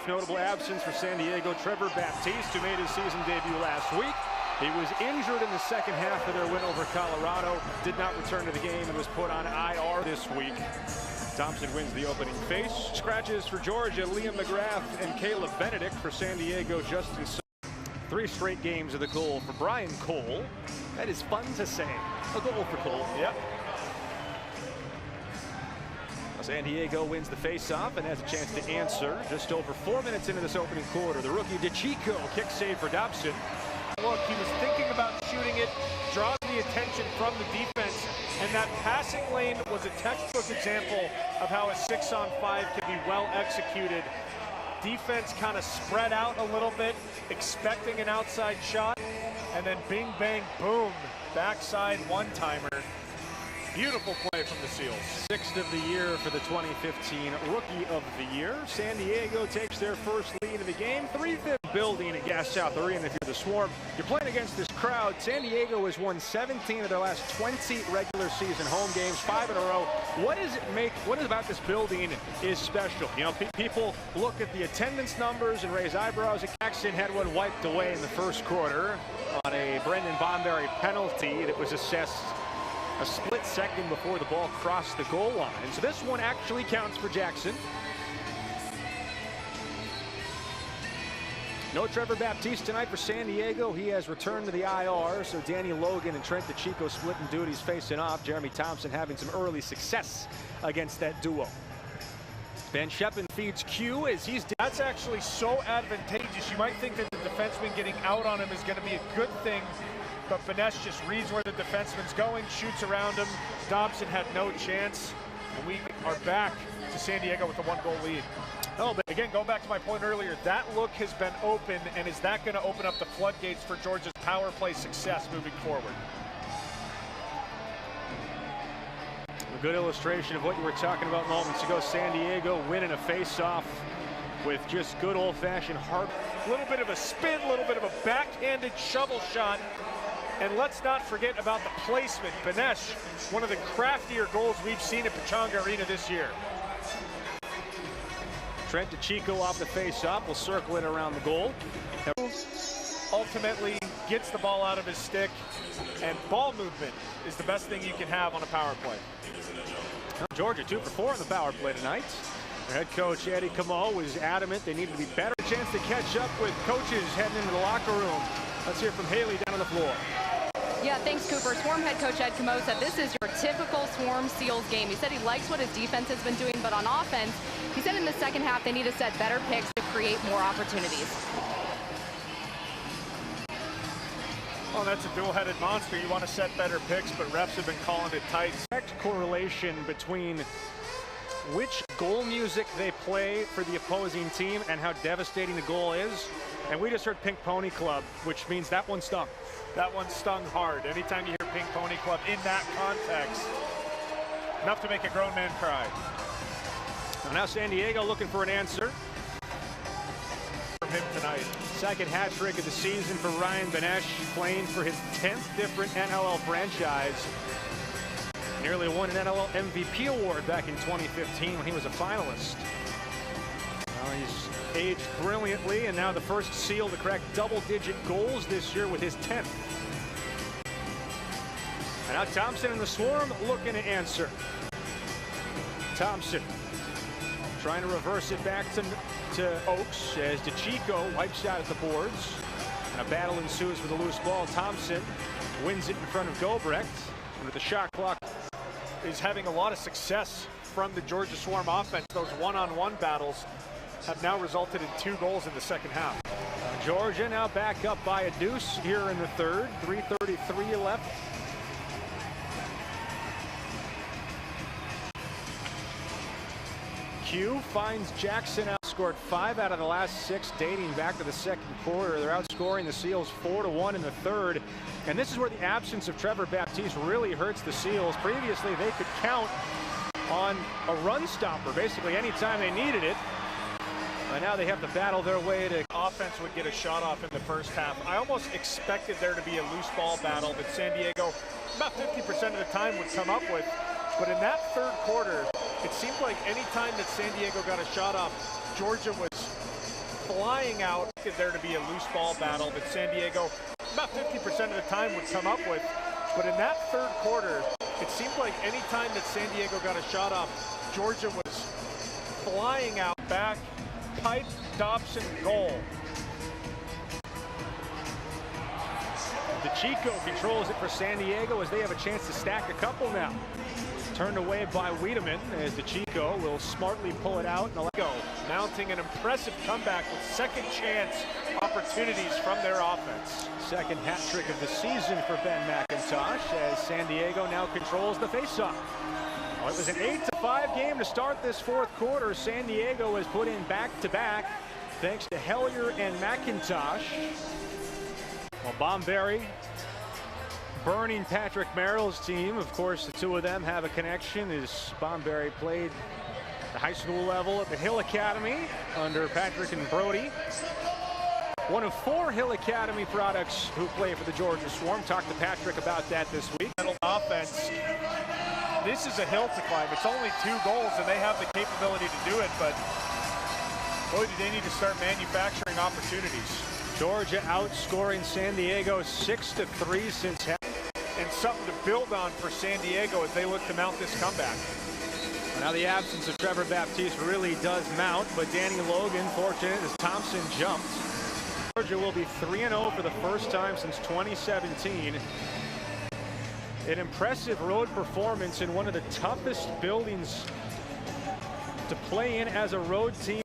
notable absence for San Diego, Trevor Baptiste, who made his season debut last week. He was injured in the second half of their win over Colorado, did not return to the game, and was put on IR this week. Thompson wins the opening face. Scratches for Georgia, Liam McGrath and Caleb Benedict. For San Diego, Justin. 3 straight games of the goal for Brian Cole. That is fun to say. A goal for Cole. Yep. San Diego wins the face-off and has a chance to answer. Just over 4 minutes into this opening quarter, the rookie DeChico kick save for Thompson. Look, he was thinking about shooting it, draws the attention from the defense, and that passing lane was a textbook example of how a 6-on-5 can be well executed. Defense kind of spread out a little bit, expecting an outside shot, and then bing, bang, boom, backside one-timer. Beautiful play from the Seals. 6th of the year for the 2015 Rookie of the Year. San Diego takes their first lead of the game. 3-5 building at Gas South Arena. If you're the Swarm, you're playing against this crowd. San Diego has won 17 of their last 20 regular season home games, 5 in a row. What is about this building is special? You know, people look at the attendance numbers and raise eyebrows. Jackson had one wiped away in the first quarter on a Brendan Bomberry penalty that was assessed a split second before the ball crossed the goal line. So this one actually counts for Jackson. No Trevor Baptiste tonight for San Diego. He has returned to the IR, so Danny Logan and Trent DeChico splitting duties facing off. Jeremy Thompson having some early success against that duo. Van Scheppen feeds Q as he's... That's actually so advantageous. You might think that the defenseman getting out on him is going to be a good thing, but Benesh just reads where the defenseman's going, shoots around him. Dobson had no chance, and we are back to San Diego with a 1-goal lead. Oh, but again, going back to my point earlier, that look has been open, and is that going to open up the floodgates for Georgia's power play success moving forward? A good illustration of what you were talking about moments ago. San Diego winning a face-off with just good old-fashioned hard. A little bit of a spin, a little bit of a backhanded shovel shot. And let's not forget about the placement. Benesh, one of the craftier goals we've seen at Pechanga Arena this year. Trent DeChico off the face-off will circle it around the goal. Ultimately gets the ball out of his stick, and ball movement is the best thing you can have on a power play. Georgia 2 for 4 on the power play tonight. Their head coach Eddie Camo was adamant they needed to be better. A chance to catch up with coaches heading into the locker room. Let's hear from Haley down on the floor. Yeah, thanks, Cooper. Swarm head coach Ed Camo said this is your typical Swarm Seals game. He said he likes what his defense has been doing, but on offense, he said in the second half they need to set better picks to create more opportunities. Well, that's a dual-headed monster. You want to set better picks, but refs have been calling it tight. Direct correlation between which goal music they play for the opposing team and how devastating the goal is. And we just heard Pink Pony Club, which means that one stung. That one stung hard. Anytime you hear Pink Pony Club in that context, enough to make a grown man cry. And now San Diego looking for an answer from him tonight. Second hat trick of the season for Ryan Benesh, playing for his 10th different NLL franchise. Nearly won an NLL MVP award back in 2015 when he was a finalist. Well, he's aged brilliantly, and now the first Seal to crack double-digit goals this year with his 10th. And now Thompson and the Swarm looking to answer. Thompson trying to reverse it back to Oakes as DeChico wipes out at the boards. And a battle ensues for the loose ball. Thompson wins it in front of Gobrecht. And with the shot clock, is having a lot of success from the Georgia Swarm offense. Those one-on-one battles have now resulted in 2 goals in the second half. Georgia now back up by a deuce here in the third. 3:33 left. Q finds Jackson out. Scored 5 out of the last 6 dating back to the second quarter. They're outscoring the Seals 4-1 in the third. And this is where the absence of Trevor Baptiste really hurts the Seals. Previously, they could count on a run stopper basically anytime they needed it. And now they have to battle their way to... Offense would get a shot off in the first half. I almost expected there to be a loose ball battle that San Diego, about 50% of the time, would come up with. But in that third quarter, it seemed like any time that San Diego got a shot off, Georgia was flying out. There to be a loose ball battle that San Diego about 50% of the time would come up with. But in that third quarter, it seemed like any time that San Diego got a shot off, Georgia was flying out back, pipe, Thompson, goal. DeChico controls it for San Diego as they have a chance to stack a couple now. Turned away by Wiedemann as DeChico will smartly pull it out. And go, mounting an impressive comeback with second chance opportunities from their offense. Second hat trick of the season for Ben McIntosh as San Diego now controls the faceoff. Well, it was an 8-5 game to start this fourth quarter. San Diego has put in back-to-back thanks to Hellier and McIntosh. Well, Bomberry burning Patrick Merrill's team. Of course, the two of them have a connection as Bomberry played the high school level at the Hill Academy under Patrick and Brody. One of 4 Hill Academy products who play for the Georgia Swarm. Talked to Patrick about that this week. Offense. This is a hill to climb. It's only 2 goals, and they have the capability to do it, but boy, do they need to start manufacturing opportunities. Georgia outscoring San Diego 6-3 since half. And something to build on for San Diego as they look to mount this comeback. Now the absence of Trevor Baptiste really does mount, but Danny Logan fortunate as Thompson jumped. Georgia will be 3-0 for the first time since 2017. An impressive road performance in one of the toughest buildings to play in as a road team.